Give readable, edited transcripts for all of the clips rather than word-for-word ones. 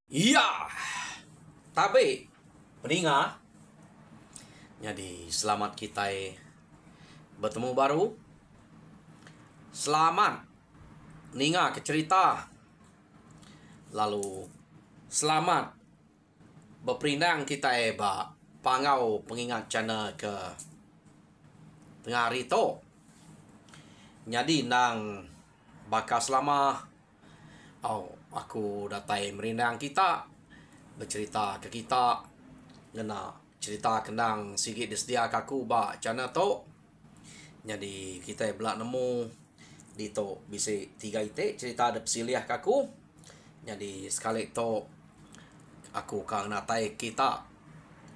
Iya, tapi peninga. Jadi selamat kita bertemu baru. Selamat ninga ke cerita. Lalu selamat berperindang kita pangau pengingat channel ke tengah hari tu. Jadi nang bakal selama aku datai merindang kita bercerita ke kita ngena cerita kendang sikit disediak aku ba channel tu. Jadi kita belak nemu di tu bisa 3 itik cerita ada persiliah kaku. Jadi sekali tu aku kang natai kita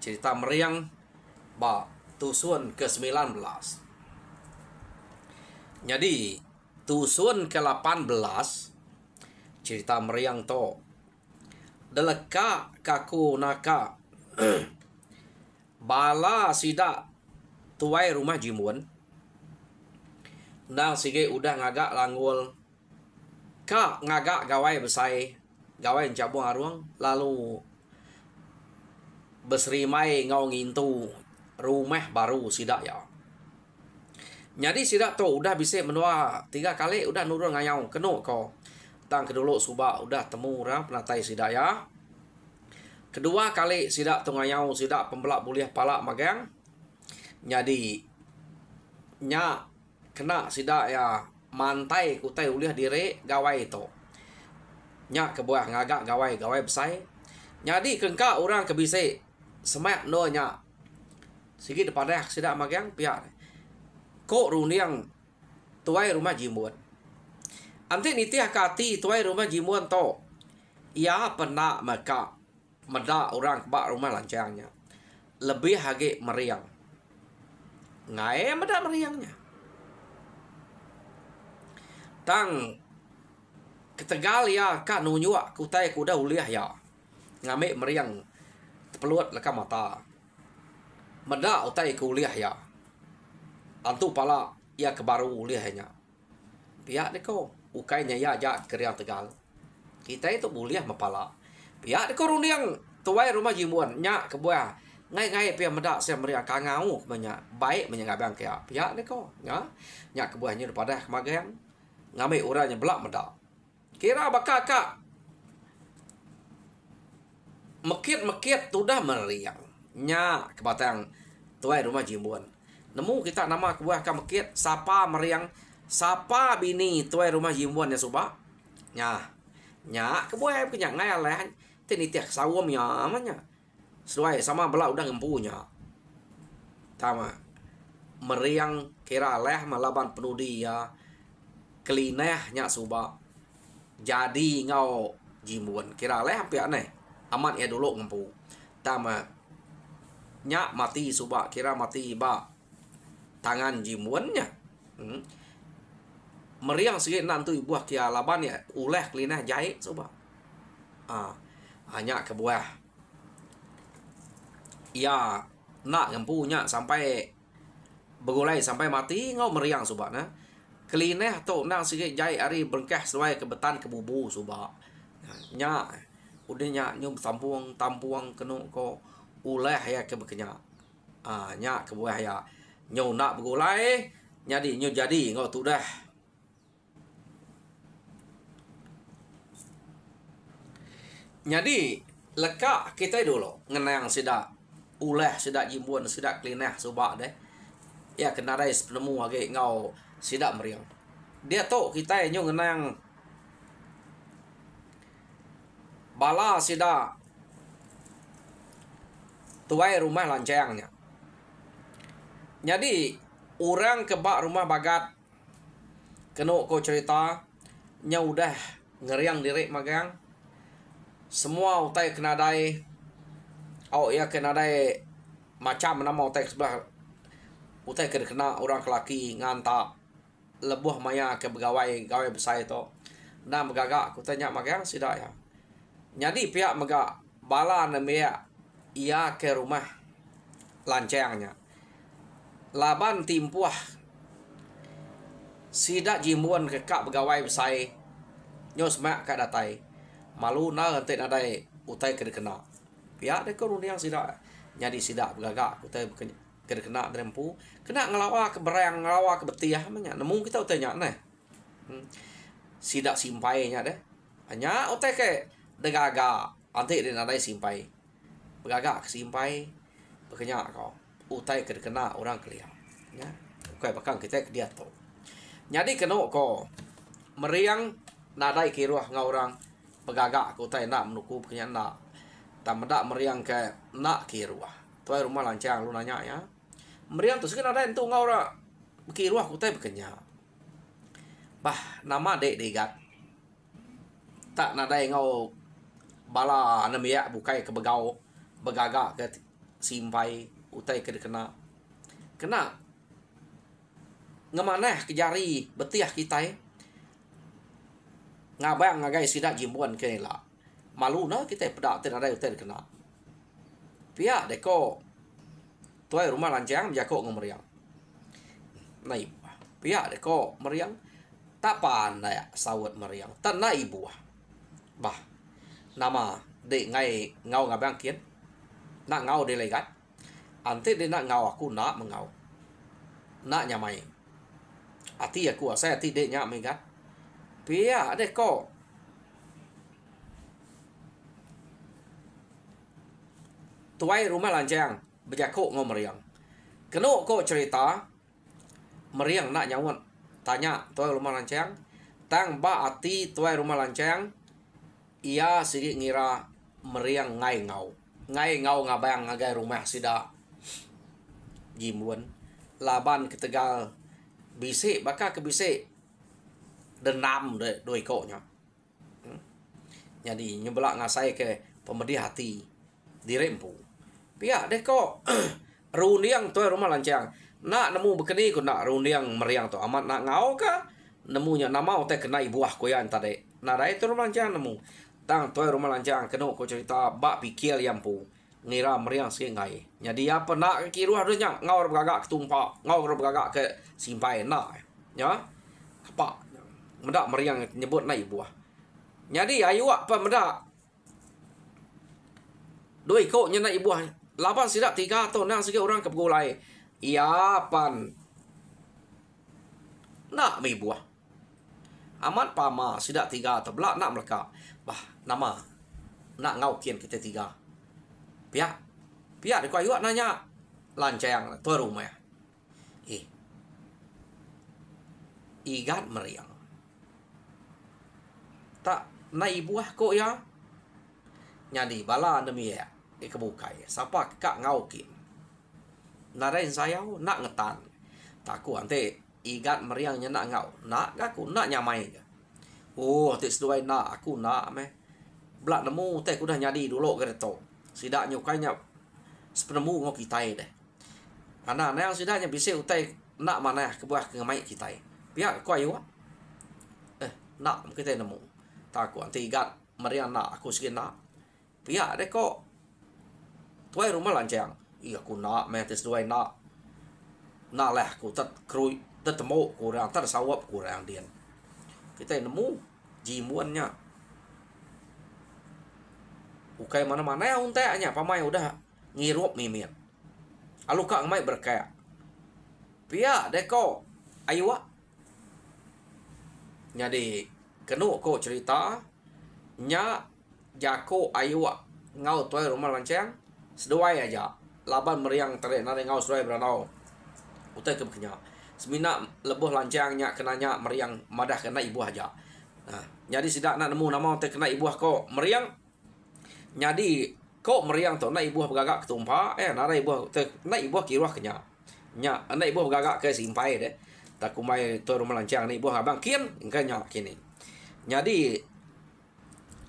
cerita meriang ba tusun ke-19. Jadi tusun ke-18 cerita meriang to deleka kaku naka bala sida tuai rumah jimun nang sige udah ngagak langgul ka ngagak gawai besai gawai cabung aruang lalu besrimai ngau ngintu rumah baru sida ya. Jadi sida tu udah bisa menua 3 kali udah nurun ngayau keno ko tang kedulu suba udah temu orang penatai sida ya. Kedua kali sida tu ngayau sida pembelak buliah palak magang. Jadi nya kena sida ya mantai kutai uliah diri gawai itu. Nya kebuah ngagak gawai besai. Jadi kengka orang kebise semak no nya sikit depan sida magang pihak kok runiang tuai rumah jimun. Ante nitiah kati tuai rumah jimun to. Ia pernah maka meda orang kebak rumah lancangnya. Lebih hage meriang. Ngai meda meriangnya. Tang ketegal ya ka nunyua kutai kuda uliah ya. Ngame meriang peluat leka mata. Meda utai kuliah ya. Antu pala ia kebaru uliahnya. Pihak deko ukainya ya ja keriang tegal. Kita itu buliah mapala. Pihak deko runiang tuai rumah jimuan nya kebuah. Ngai pihak medak saya meriang kangau banyak baik menyangabang kaya. Pihak deko nya nya kebuahnya daripada kemagang. Ngame uranya belak medak. Kira bakaka mekit tudah meriang. Nya kebatang tuai rumah jimuan. Nemu kita nama kebuah kamekit sapa meriang sapa bini tuai rumah jimuan ya suba. Nya kebuah punya ngai aleh tini tiak sawam ya amanya. Sesuai sama bela udah ngempunya. Tama meriang kira aleh malaban penudi ya kelineh nya suba. Jadi ngau jimuan kira aleh hampir aneh. Amat ya dulu ngempu. Tama nya mati suba kira mati ba tangan jimuannya. Meriang sikit nantu buah kia laban ya uleh kelinah jahit coba. Hanya ke buah. Ya nak ngempunya sampai begulai sampai mati ngau meriang coba na. Kelinah tu nang sikit jahit ari berkah sesuai kebetan kebubu coba. Nya udahnya nyum tampuang kenu ko uleh ya ke bekenya. Nya ke buah ya nyo nak begulai jadi nyo jadi ngau tu dah. Jadi leka kita dulu ngenang sida uleh sida jimbun sida klineh subak deh. Ya kena rais penemu age ngau sida meriang. Dia tu kita nyo ngenang bala sida tuai rumah lancangnya. Jadi orang kebak rumah bagat kena ko cerita nya udah ngeriang diri magang semua utai kena dai ya kena dai macam nama utai sebelah utai kena orang kelaki nganta lebuh maya ke begawai gawai besar itu nah megagak ku tanya magang sida ya. Jadi pihak megak bala nemia ia ke rumah lancangnya. Laban timpuah sida jimuan ke kak begawai besai nyos mak ka datai malu na hente nadai utai kena. Pihak deko runiang sidak. Jadi sidak bergagak utai kena drempu. Kena ngelawa ke berang ngelawa ke betiah banyak. Nemu kita utai nyak neh. Sidak simpainya deh. Hanya utai ke degaga. Antik dia nadai simpai. Bergagak ke simpai. Berkenyak kau. Utai kena orang keliang. Ya. Ukai bakang kita ke dia tu. Jadi kena ko meriang nadai kiruah ngorang pegagak ko tai nak menuku punya nak tamedak meriang ke nak kiruah tuai rumah lancang lu nanya ya meriang tu sekarang ada entu ngora kiruah ko tai bekenya bah nama dek degat tak nadai ngau bala anemia bukai ke begau begagak ke simpai utai ke kena ngemaneh ke jari betiah kita ngabang ngagai sidak jimbuan ke la malu na kita pedak ten ada utai kena pihak deko tuai rumah lancang jako ngomeriang nai pihak deko meriang tak pandai sawat meriang tak nai buah bah nama de ngai ngau ngabang kian nak ngau de legat ante de nak ngau aku nak mengau nak nyamai ati aku saya ati de nyak megat pia de ko tuai rumah lancang berjako ngomeriang keno ko cerita meriang nak nyawon tanya tuai rumah lancang tang ba ati tuai rumah lancang ia sigi ngira meriang ngai ngau ngabang ngagai rumah sida jimuan laban ketegal bisik baka ke bisik denam de doi koknya. Jadi nyebelak ngasai ke pemedi hati dirempu. Pihak deh kok runiang tu rumah lancang. Nak nemu bekeni ku nak runiang meriang tu amat nak ngau ka nemunya nama teh kena ibuah koyan tadi. Nah dai tu rumah lancang nemu. Tang tu rumah lancang kena ko cerita bak pikir yang pu ngira meriang singai. Jadi apa nak kiruah dunya ngau bergagak ketumpak, ngau bergagak ke simpai nak. Ya. Apa medak meriang nyebut naik buah. Jadi ayu apa medak. Doi kok nya naik buah. Lapan sidak 3 tahun nang sikit orang kepegulai. Iya pan. Nak mi buah. Amat pama sidak 3 atau belak nak meleka. Bah nama. Nak ngau kian kita 3. Pihak di ayu nanya lancang tu rumah. Igat meriang. Tak naik buah kok ya. Jadi bala demi ya. Kebukai. Siapa kak ngaukin. Narain saya nak ngetan. Taku ante igat meriangnya nak ngau. Nak aku nak nyamai. Oh, tek seduai nak aku nak meh. Belak nemu teh aku dah nyadi dulu gereto. Sidak nyukainya sepenemu ngau kita deh. Anak yang sidaknya bisa utai nak mana kebuah ngemai kita. Pihak kau ayu nak kita nemu. Taku anti igat meriang nak aku sikit nak. Pihak deh kok tuai rumah lancang. Iya aku nak metes duai nak. Nak lah aku krui temu kurang sawap kurang dia. Kita nemu jimuannya. Ukai mana-mana ya unteknya pamai udah ngirup mimir. Alu kak ngemai berkaya. Pihak deh kok ayu jadi kenu ko cerita nya jako ayu ngau tuai rumah lancang seduai aja laban meriang tarik nare ngau seduai beranau utai ke bekenya semina lebuh lancangnya kenanya meriang madah kena ibu aja. Nah jadi sidak nak nemu nama utai kena ibu ko meriang jadi ko meriang tu nak ibu bergagak ketumpa nare ibu nak ibu kiruah kenya nya nak ibu bergagak ke simpai deh. Tak kumai tu rumah lancang ni buah abang kian engkanya kini. Jadi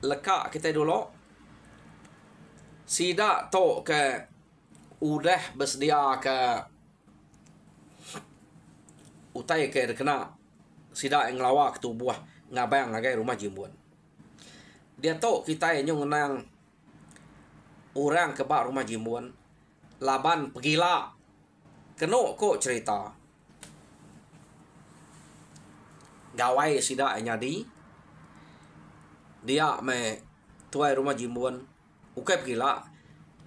lekak kita dulu sidak to ke udah bersedia ke utai ke kena sidak ngelawak tu buah ngabang ngagai rumah jimbuan. Dia to kita yang ngenang orang ke bak rumah jimbuan laban pegila keno ko cerita gawai sidak nyadi dia me tuai rumah jimbuan Ukai pergilah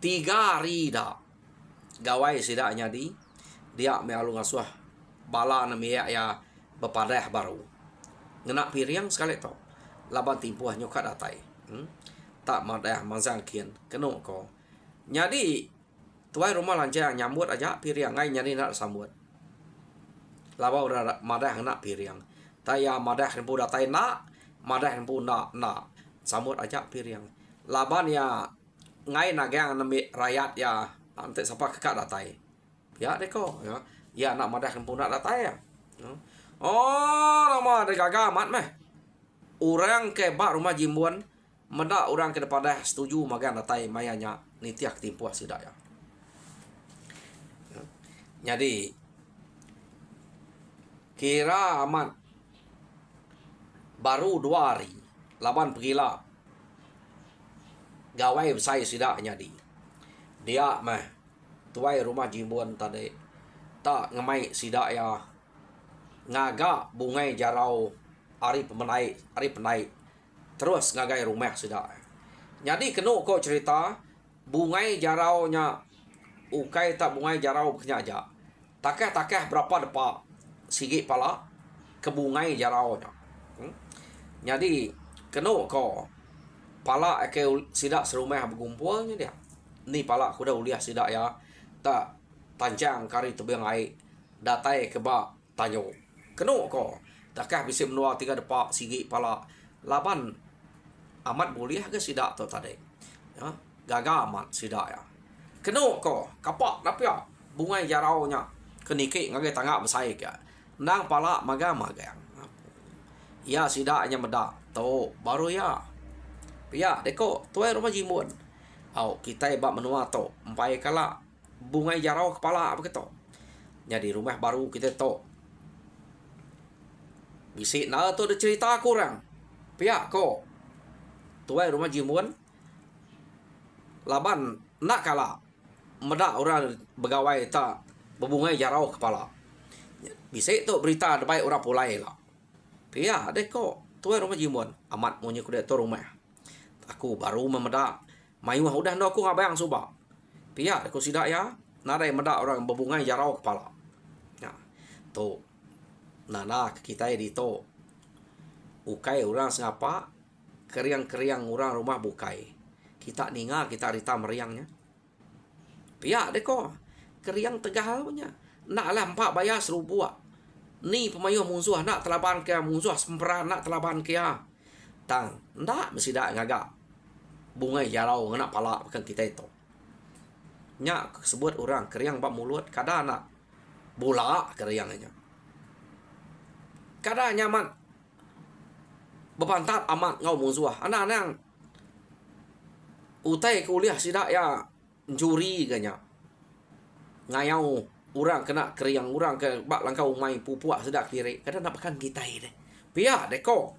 3 hari dah. Gawai sidak nyadi dia mealu ngasuh bala na miak ya bepadah baru. Ngena piriang sekali to. Laban timpuah nyokat datai. Tak madah manzang kian keno ko. Nyadi tuai rumah lancar nyambut aja piriang ngai nyadi nak sambut. Laba udah madah nak piriang. Taya madah nempu datai nak, madah nempu nak sambut aja piriang. Laban ya ngai nagang nami rakyat ya ante sapa kekak datai. Ya deko ya. Ya nak madah nempu nak datai ya. Oh, nama ada gagamat meh. Orang ke bak rumah jimbuan mendak orang ke depan dah setuju magan datai mayanya nitiak timpuah sidak ya. Jadi kira aman baru 2 hari laban pergilah gawai besar sidak nyadi. Dia meh tuai rumah jimbuan tadi tak ngemai sidak ya ngaga bungai jarau hari penai terus ngagai rumah sidak. Jadi kena kok cerita bungai jarau nya ukai tak bungai jarau kenya aja. Takah berapa depa sigi pala ke bungai jarau nya. Jadi kena kok pala ke sidak serumah bergumpulnya dia. Ni pala kuda uliah sidak ya tak tancang kari tebing ai datai ke ba tanyo. Kena kok takah bisa menua 3 depa sigi pala laban amat boleh ke sidak tu tadi. Ya, gaga amat sidak ya. Kena ko kapak napia bungai jarau nya keniki ngagai tangak besai ke. Nang pala maga. Ya sidaknya medak to baru ya. Ya deko tuai rumah jimun. Au kita bak menua to empai kala bungai jarau kepala apa keto. Jadi rumah baru kita to. Bisi na tu ada cerita kurang. Pihak ko tuai rumah jimun laban nak kala medak orang begawai tak berbungai jarau kepala. Bisa tu berita baik orang pulai lah. Pihak deko tuai rumah jimun amat monye kuda tu rumah. Aku baru memedak mayu udah ndo aku ngabayang suba. Pihak deko sidak ya nadai medak orang berbungai jarau kepala. Ya. Tu nana kita di to ukai orang sengapa keriang-keriang orang rumah bukai kita ninga kita rita meriangnya pihak deko keriang tegah punya nak lah 4 bayar 1000 buat ni pemayuh musuh nak telaban ke musuh semperan nak telaban ke tang ndak mesti dak ngagak bungai jarau nak pala bukan kita itu nyak sebut orang keriang bak mulut kada nak bola keriangnya kada nyaman bepantat amat ngau musuh anak nang utai kuliah sidak ya juri ganya ngayau orang kena keriang orang ke bak langkau mai pupuak sedak kiri kada nak pakan kita deh pia deko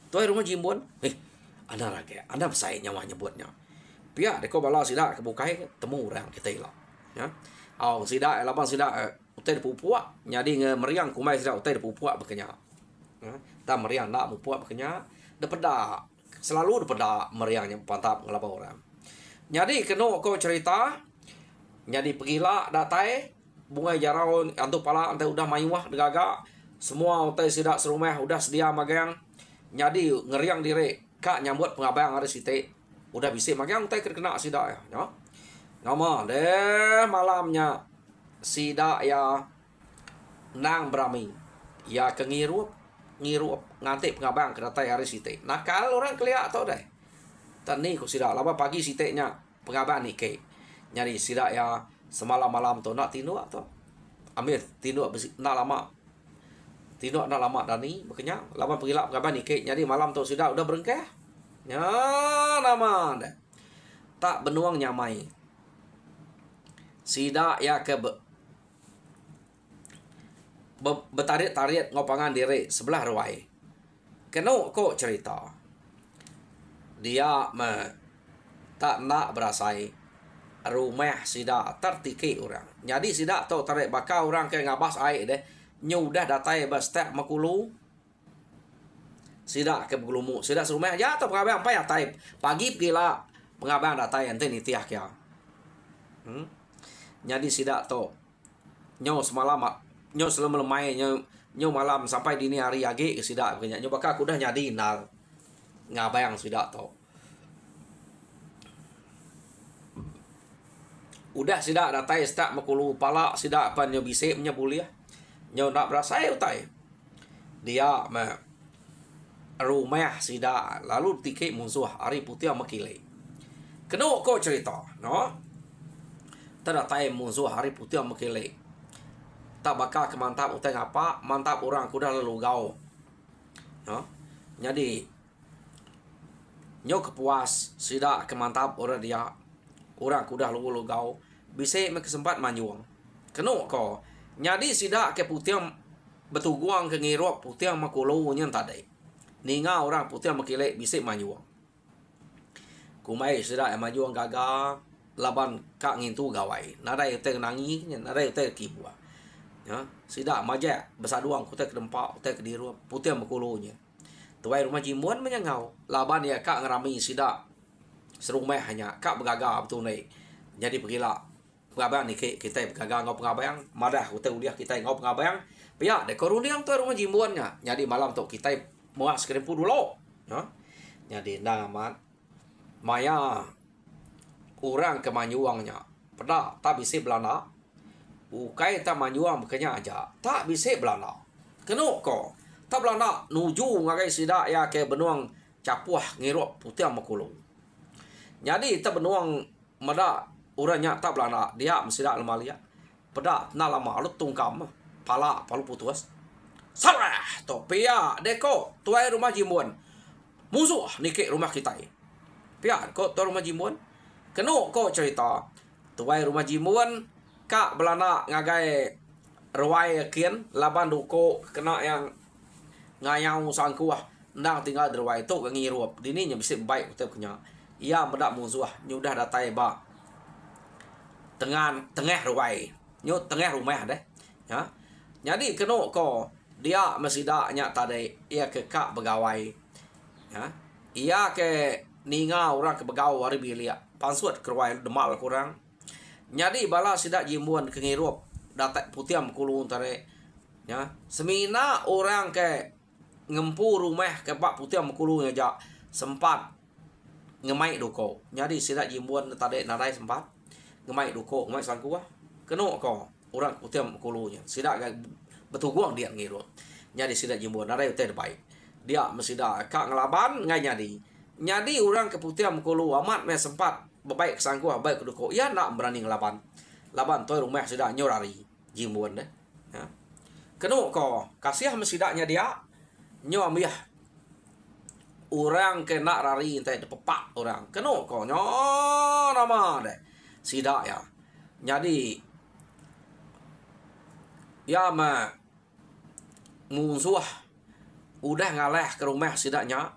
tuai rumah jimbon ana lagi ana besai nyawa nyebutnya pia deko bala sidak kebukai temu orang kita ilah ya au sidak laban sidak utai pupuak nyadi ngemeriang kumai sidak utai pupuak bekenya tak meriang nak pupuak bekenya depeda selalu depeda meriangnya pantap ngelapa orang. Jadi kena kau cerita jadi pergilah datai bungai jarau antu pala antai udah mayuah degaga semua utai sidak serumah udah sedia magang jadi ngeriang diri kak nyambut pengabayang hari site udah bisa magang utai kena sidak ya nama deh malamnya sidak ya nang berami ya kengirup nganti pengabayang ke datai hari site nakal orang keliak tau deh tani ku sidak laba pagi siteknya pengabayang ni ke nyari sidak ya semalam malam tu nak tinduk tu ambil tinduk nak lama dani makanya lama pergi lah pengabayang ni ke nyari malam tu sidak udah berengkeh ya nama deh tak benuang nyamai sidak ya ke betarik-tarik ngopangan diri sebelah ruai. Kena kok cerita. Dia tak nak berasai rumah sidak tertiki orang. Jadi sidak tu tarik bakal orang ke ngabas air deh. Nyudah datai bestek makulu. Sidak ke bergulumu. Sidak serumah aja tu pengabayang apa ya taib. Pagi pergilah Pengabang datai ente ni tiah kia. Jadi sidak to. Nyo semalam nyo selama lemai nyo malam sampai dini hari agi ke sidak punya. Nyo bakal aku dah nyadi nal. Ngabayang sidak to. Udah sidak datai stak makulu pala sidak pan nyo bisik punya buliah. Nyo nak berasa utai. Dia rumah sidak lalu tikik musuh hari putih makilai. Kena kau cerita, no? Terdatai musuh hari putih makilai. Tak bakal ke mantap utai apa? Mantap orang kuda lalu gau. No? Jadi nyo kepuas sidak ke mantap orang dia. Orang kuda lalu gau. Bisa kesempat manyuang. Kena kau. Jadi sidak ke putih betuguang ke ngirup putih makulu nyen tadi. Ninga orang putih makilai bisa manyuang. Kumai sidak yang maju gagal laban kak ngintu gawai. Nadai te nangi, nadai te kibua. Ya, sidak majak besaduang kutek kedempak, kutek kediru, putih makulunya. Tuai rumah jimuan menyangau. Laban ya kak ngerami sidak serumah hanya kak bergagal betul naik. Jadi pergilah pengabang ni kita bergagal ngau pengabang, madah kutek uliah kita ngau pengabang. Pihak dekor uliang tu rumah jimuannya. Jadi malam tu kita muas kerempu dulu. Ya. Jadi nang amat Maya orang ke manyuangnya. Pada tak bisa belanda. Ukai tak manyuang bekanya aja. Tak bisa belanda. Kena ko. Tak belanda nuju ngagai sidak ya ke benuang capuah ngirup putih makulu. Jadi tak benuang mada orangnya tak belanda. Dia mesidak lemalia. Pada na lama lu tungkam pala palu putus. Salah to pia deko tuai rumah jimuan. Musuh nikik rumah kita. Pihak kau tu rumah jimuan. Kena kau cerita. Tuai rumah jimuan. Kak belana ngagai ruai kian. Laban duko kena yang ngayau sangkuah. Nang tinggal di ruai tu ngirup. Dini nya bisa baik kita punya. Ia medak musuh. Nyudah datai ba. Tengah ruai. Nyu tengah rumah deh. Ya. Jadi kena kau. Dia mesidaknya tadi. Ia ke kak begawai. Ya. Ia ke ninga orang ke begau hari bilia pansuat keruai demal kurang. Jadi bala sidak jimuan ke ngirup datak putih makulu tare. Ya, semina orang ke ngempu rumah ke pak putih makulu aja sempat ngemai duko. Jadi sidak jimuan tadi narai sempat ngemai duko, ngemai sangkuah. Kena ko orang putih makulunya. Sidak betuguang dia ngirup. Jadi sidak jimuan narai teh baik. Dia mesidak kak ngelaban ngai Jadi orang keputihan mukulu amat me sempat baik kesangku baik keduko. Ya nak berani ngelaban. Laban toy rumah sudah nyorari jimuan deh. Ya. Kenu ko kasih mesidaknya dia nyo ambiah. Orang kena rari entai depepak orang. Kenu ko nyo nama deh. Sidak ya. Jadi ya ma musuh udah ngalah ke rumah sidaknya.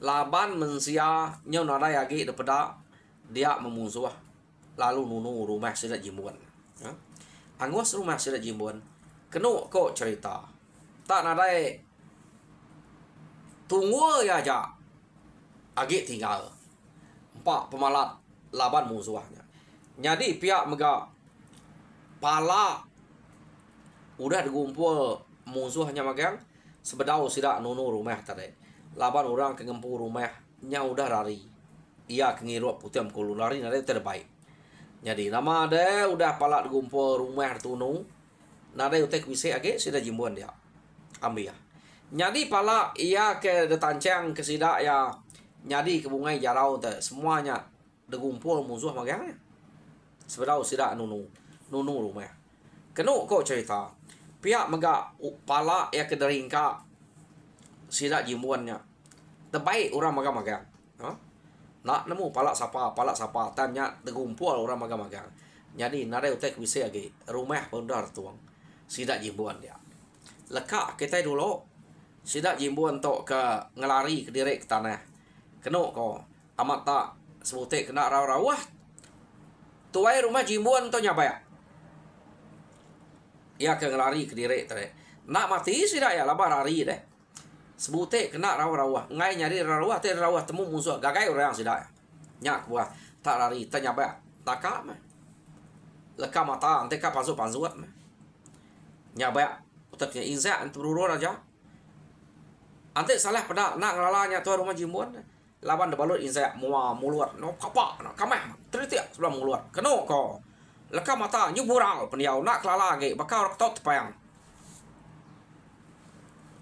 Laban mensia nyo nada yagi daripada dia memusuh lalu nunu rumah sidak jimuan. Ya. Angus rumah sidak jimuan. Kenu kok cerita. Tak nada tunggu ya aja. Agi tinggal. Empat pemalat laban musuhnya. Jadi pihak mega pala udah digumpul musuhnya magang sebedau sidak nunu rumah tadi. Laban orang ke ngempu rumahnya udah lari. Ia ke ngirup putih mukulu lari nade terbaik. Jadi nama ada udah pala gumpul rumah tunu. Nade utek bisa age sida jimbuan dia. Ambil ya. Jadi pala ia ke detancang ke sida ya. Jadi ke bungai jarau teh semuanya degumpul musuh magangnya. Sebedau sida nunu rumah. Kenu kok cerita. Pihak mega pala ya ke deringka sidak jimuannya terbaik orang magang-magang. Nak nemu palak sapa tanya tergumpul orang magang-magang. Jadi nare utek bisa lagi rumah pondar tuang sidak jimuan dia. Lekak kita dulu sidak jimuan tok ke ngelari ke direk ke tanah. Kena ko amat tak sebutek kena raw-rawah. Tuai rumah jimuan to nyabaya. Ya ke ngelari ke direk tare. Nak mati sidak ya laba lari deh. Sebute kena rawa-rawa. Ngai nyari rawa teh rawa temu musuh. Gagai orang sidak. Nyak buah tak lari tanya ba taka mah. Leka mata ante ka pansuat mah. Nya ba utaknya inza antu ruro aja. Ante salah pada nak ngelalanya tuan rumah jimuan. Lawan de balut inza mua muluat no kapa no kameh tritia sebelum muluat. Keno ko. Leka mata nyuburau peniau nak kelala ge bakal tot tepang.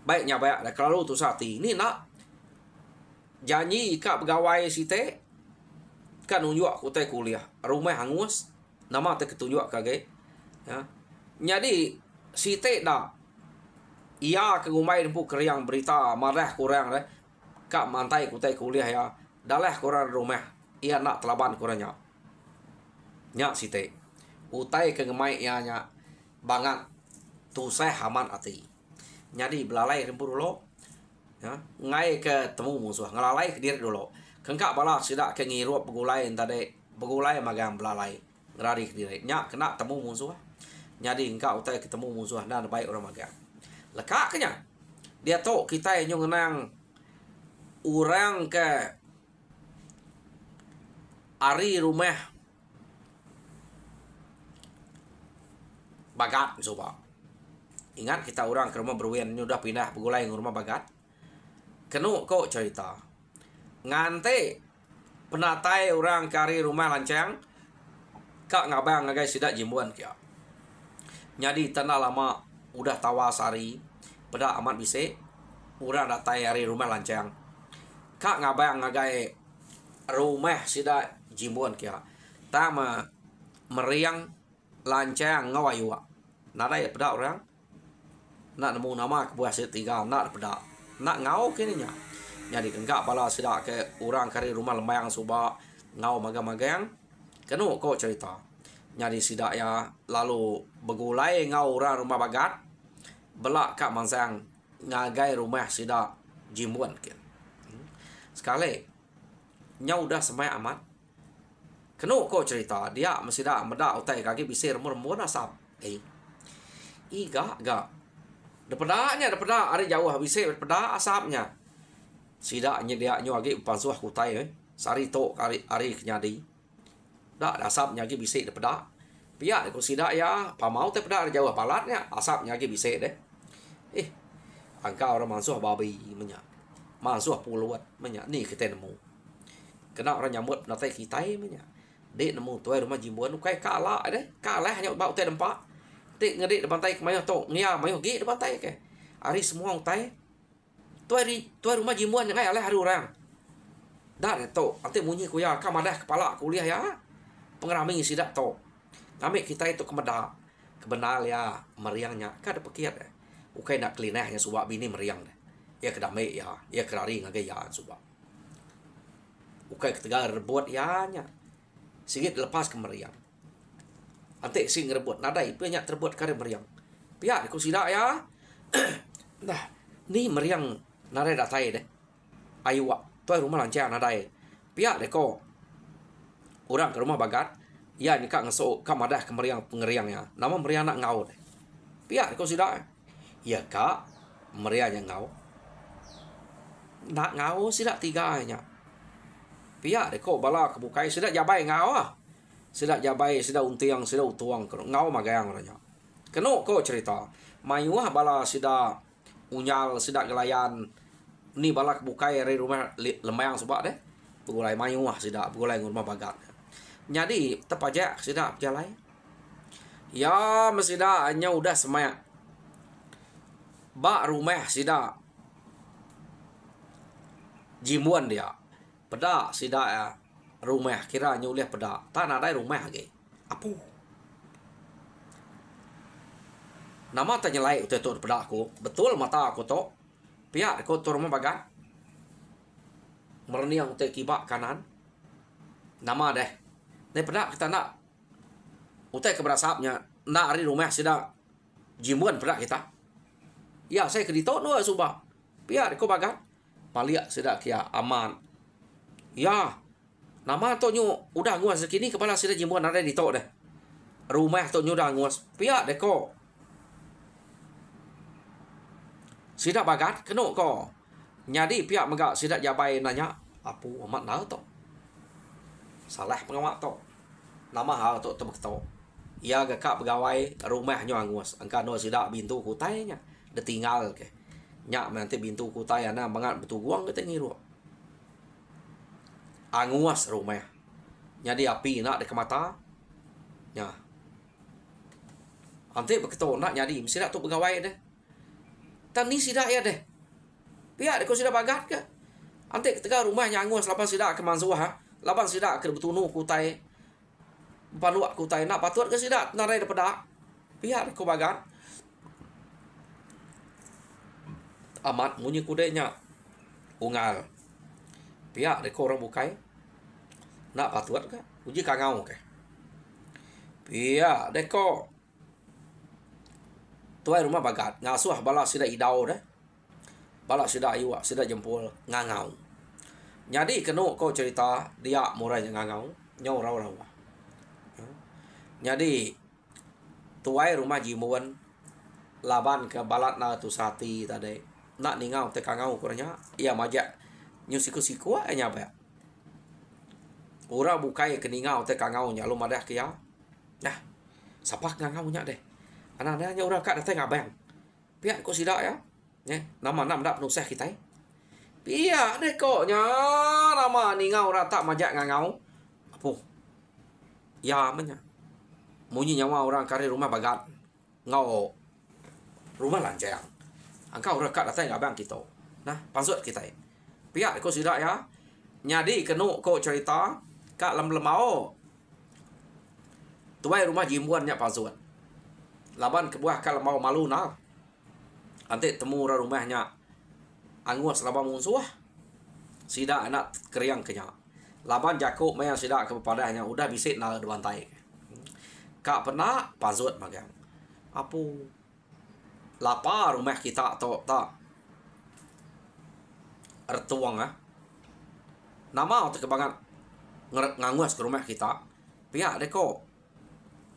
Baiknya baik dah kalau tu sati ni nak janji ika pegawai site kan unjuk aku teh kuliah rumah hangus nama teh ketunjuk kage ya jadi site dah ia ke rumah dempu keriang berita marah kurang deh kak mantai ku teh kuliah ya dalah kurang rumah ia nak telaban kurangnya nya site utai ke gemai ia nya bangat tu saya haman ati jadi belalai rempur dulu ya ngai ke temu musuh ngelalai ke diri dulu kengkak bala sidak ke ngirup begulai tadi begulai magang belalai ngerari ke diri nyak kena temu musuh jadi engkau utai ketemu musuh dan baik orang magang lekaknya dia tahu kita yang ngenang orang ke ari rumah bagat coba. Ingat kita orang ke rumah berwien udah pindah begulai ke rumah bagat. Kenu kok cerita. Ngante penatai orang kari rumah lancang kak ngabang ngagai sidak jimbuan kia. Jadi tanah lama udah tawasari pada amat bise orang datai hari rumah lancang. Kak ngabang ngagai rumah sidak jimbuan kia. Tama meriang lancang ngawayua. Nada ya pada orang nak nemu nama kebuah setiga nak pada nak ngau kini nya jadi enggak bala sidak ke orang kari rumah lembayang suba ngau magang-magang kenu kok cerita jadi sidak ya lalu begulai ngau orang rumah bagat belak kak mansang ngagai rumah sidak jimbuan kin sekali nya udah semai amat kenu kok cerita dia mesti dak medak utai kaki bisir remur asap iga daripada ada jauh habis daripada asapnya sidaknya dia nyuagi pansuah kutai sari to ari kenyadi dak asapnya lagi bisik daripada pihak ko sidak ya pamau teh pada jauh palatnya asapnya lagi bisik deh angka orang mansuh babi menya mansuh puluat menya ni kita nemu kena orang nyambut natai kita menya dek nemu tuai rumah jimbuan kai kalah hanya bau teh dempak tik ngedik depan tai kemayo tok ngia mayo gi depan tai ke ari semua tai tuai rumah jimuan yang aleh hari orang dah tok ante munyi ku ya kamadah kepala kuliah ya pengerami sidak tok ngamik kita itu kebenal ya meriangnya kada pekiat ukai nak kelinahnya subak bini meriang deh ya kedame ya kerari ngagai ya subak ukai ketegar rebut ya nya sigit lepas ke meriang ante sing rebut nadai banyak terbuat kare meriang pihak ku sidak ya nah ni meriang nadai datai deh ayu wa tuai rumah lancang nadai pihak deh ko orang ke rumah bagat ya ni kak ngesok kamadah ke meriang pengeriangnya nama meriang nak ngau deh pihak deh ko sidak ya kak meriangnya ngau nak ngau sidak tiga nya pihak deh ko bala kebukai sidak jabai ngau sidak jabai sidak untiang sidak utuang ngau magang orangnya keno ko cerita mayuah bala sidak unyal sidak gelayan ni bala bukai dari rumah lemayang sebab deh begulai mayuah sidak begulai rumah bagat jadi tepajak sidak jalai ya mesida hanya udah semak bak rumah sidak jimuan dia pedak sidak ya rumah kira nyulih pedak tanah ada rumah lagi apu nama tanya lain udah tu pedak aku betul mata aku tu pihak aku tu rumah bagat merniang udah kibak kanan nama deh ni pedak kita nak udah keberasapnya nak hari rumah sidak jimuan pedak kita ya saya kedito no subah pihak aku bagat paliak sidak kia aman ya nama tu nyu udah nguas sekini kepala sida jimuan ada di tok deh. Rumah tu nyu udah nguas. Pihak deh ko. Sida bagat keno ko. Nyadi pihak megak sida jabai nanya, "Apu amat nau tok." Salah pengamak to. Nama hal to tebek to. Ia gak pegawai rumahnya angus. Angka no sidak bintu kutainya. Dia tinggal ke. Nyak nanti bintu kutai ana bangat betul guang kita ngiru. Angus rumah. Jadi api nak dekat mata. Ya. Nanti begitu nak jadi mesti nak tu pegawai deh. Tani sidak ya deh. Pihak dek sidak bagat ke. Nanti ketika rumahnya angus lapan sidak ke mansuah. Lapan sidak ke betunu kutai. Paluak kutai nak patut ke sidak narai daripada. Pihak dek bagat. Amat munyi kudenya ungal pihak deko orang bukai nak patuat ke uji kangau ke pihak deko tuai rumah bagat ngasuh bala sida idau dah bala sida iwa sida jempol ngangau jadi keno kau cerita dia murahnya ngangau nyau raw-raw jadi tuai rumah jimuan laban ke balat na tu sati tadi nak ningau te kangau kurangnya ia majak nyu siku-siku nya ba ora bukai ke ningau te kangau nya lu madah ke ya nah sapak ngangau nya deh anak-anak nya ora kat datang ngabang pihak ko sida ya nama nam dak penusah kita pihak deh kok nya nama ningau rata majak ngangau apa ya menya munyi nyawa orang kari rumah bagat ngau rumah lanjang angkau rekat datang abang kita. Nah, pasut kita. Pihak ko sidak ya. Nyadi kenu ko cerita kak lemau. Tuai rumah jimbuan nya pasut. Laban kebuah kak lemau malu nah. Ante temu rumahnya angus laban musuh. Sidak anak keriang kenya. Laban Jakub maya sidak ke padahnya udah bisit na bantai. Kak pernah pasut magang. Apu lapar rumah kita to tak ertuang nama untuk kebangan ngangus ke rumah kita pihak deko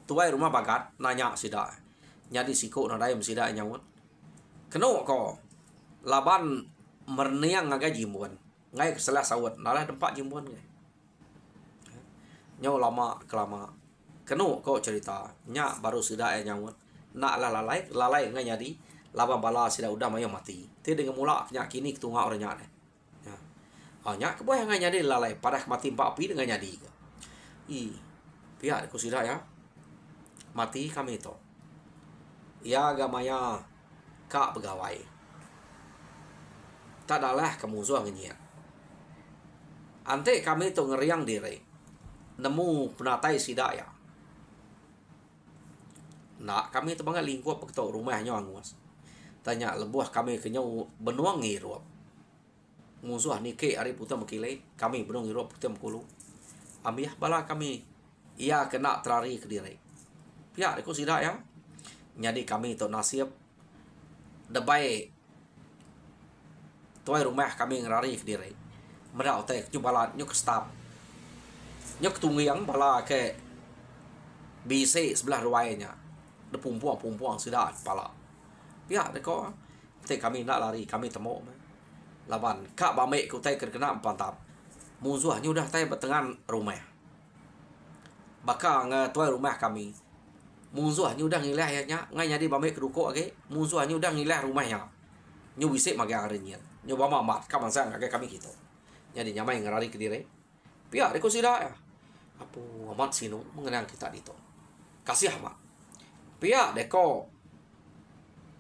tuai rumah bagat nanya sida nyadi siku nadai sida nyawut keno ko laban merniang ngagai jimuan ngai keselah sawat nalah tempat jimuan ngai nyau lama kelama keno ko cerita nya baru sida nyawut nak lalai ngai jadi laban bala sida udah mayo mati te dengan mula nya kini ketunga orang nya ya nya ke boy ngai jadi lalai padah mati 4 api dengan jadi pihak ku sida ya mati kami to ya gamaya kak pegawai tak adalah kamu zua ngenyia ante kami to ngeriang diri nemu penatai sida ya nak kami tu bangat lingkup ketok rumahnya angus. Tanya lebuah kami kenyau benuang ngirup. Musuh ni ke hari putar mekilai kami benuang ngirup putar mekulu. Ambiah bala kami ia kena terari ke diri. Pihak aku sidak ya. Jadi kami tu nasib debai tuai rumah kami ngerari ke diri. Merau teh jubalan nyuk stop. Nyuk tungiang bala ke BC sebelah ruainya. Ada pumpuang sudah kepala. Pihak deko. Te kami nak lari, kami temu. Laban kak bamek ku tai kena pantap. Musuhnya udah tai bertengan rumah. Baka tuai rumah kami. Musuhnya udah ngilah ya ngai jadi bamek kedukok age. Musuhnya udah ngilah rumahnya. Nyu bisik magang arenya. Nyu bama mat kaman sang age kami gitu. Jadi nyamai ngerari ke diri. Pihak deko sida ya. Apu amat sinu mengenang kita dito. Kasih amat. Pihak deko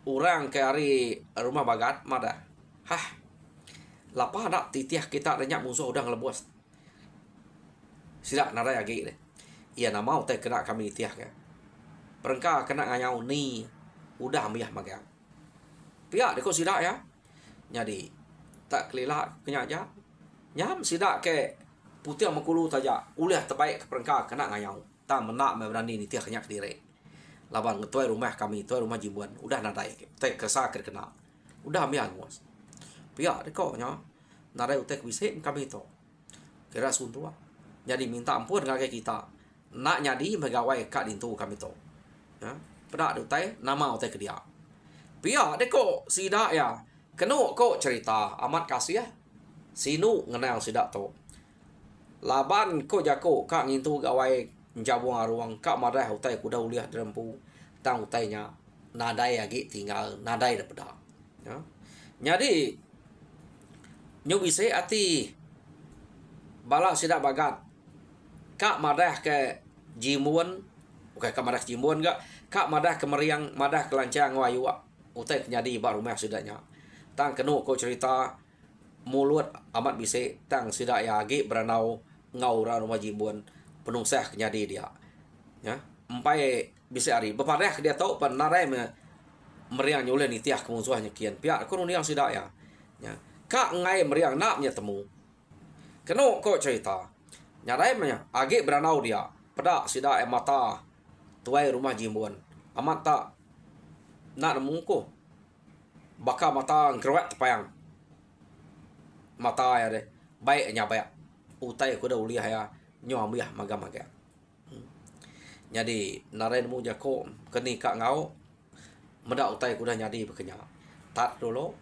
orang ke hari rumah bagat mada. Hah. Lapa nak titiah kita banyak musuh udah ngelebus. Sidak narai lagi deh. Ia nama teh kena kami titiah ke. Perengka kena nganyau ni udah ambiah magang. Pihak deko sidak ya. Jadi tak kelila kenya aja. Nyam sidak ke putih mekulu taja. Ulah terbaik ke perengka kena nganyau. Tak menak berani ni tiah kenyak diri. Laban ngetuai rumah kami, tuai rumah jibuan, udah nadai, teh kesakir kena, udah ambil angus. Pihak deko nya, nadai utek bisik kami to, kira suntua. Jadi minta ampun ngake kita, nak nyadi megawai kak dintu kami to. Ya, pada utai nama utek dia. Pihak deko sida ya, keno ko cerita amat kasih ya, sinu ngenal sida to. Laban ko jako kak ngintu gawai jabung aruang kak madah utai kuda uliah drempu tang utainya nadai agi tinggal nadai dapeda. Ya. Jadi nyu bise ati bala sidak bagat kak madah ke jimuan oke kak madah jimuan gak kak madah ke meriang madah kelancang wayu utai nyadi ba rumah sidaknya tang kenu ko cerita mulut amat bise tang sidak ya agi beranau ngau ra rumah jimuan penung seh nyadi dia ya empai bisa ari bepadah dia tahu pan narai meriang nyulen itiah kemusuhnya kian pihak ko yang sidak ya kak ngai meriang nak nya temu keno ko cerita nyarai manya age beranau dia pada sida mata tuai rumah jimuan amat tak nak nemu ko baka mata ngkerwet tepayang mata ya deh baik nya baik utai ko dah uliah ya nyo ambiah maga-maga jadi narai nemu jako keni kak ngau meda utai ko dah nyadi bekenya tak dulu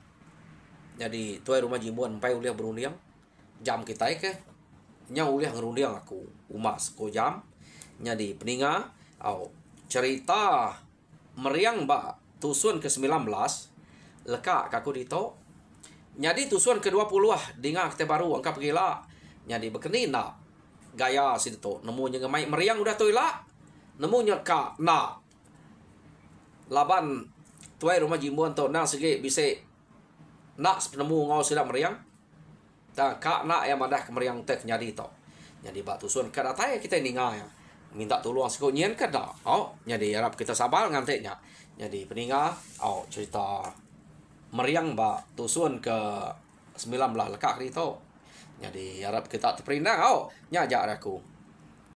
jadi tuai rumah jimuan empai uliah berundiang jam kita ke nya uliah ngerundiang aku umas ko jam jadi peninga au cerita meriang ba tusun ke-19 leka kaku dito jadi tusun ke-20 dinga kete baru angka pegila jadi bekeni na gaya situ nemu nya ngemai meriang udah toila nemu nya ka na laban tuai rumah jimuan to na sege bise nak penemu ngau sidak meriang ta kak nak yang madah ke meriang tek nyadi to jadi batu sun kada tay kita ninga ya minta tolong siko nyen kada oh jadi harap kita sabar nganteknya jadi peninga oh cerita meriang ba tusun ke 19 lekak itu jadi harap kita terperindah oh nyajak aku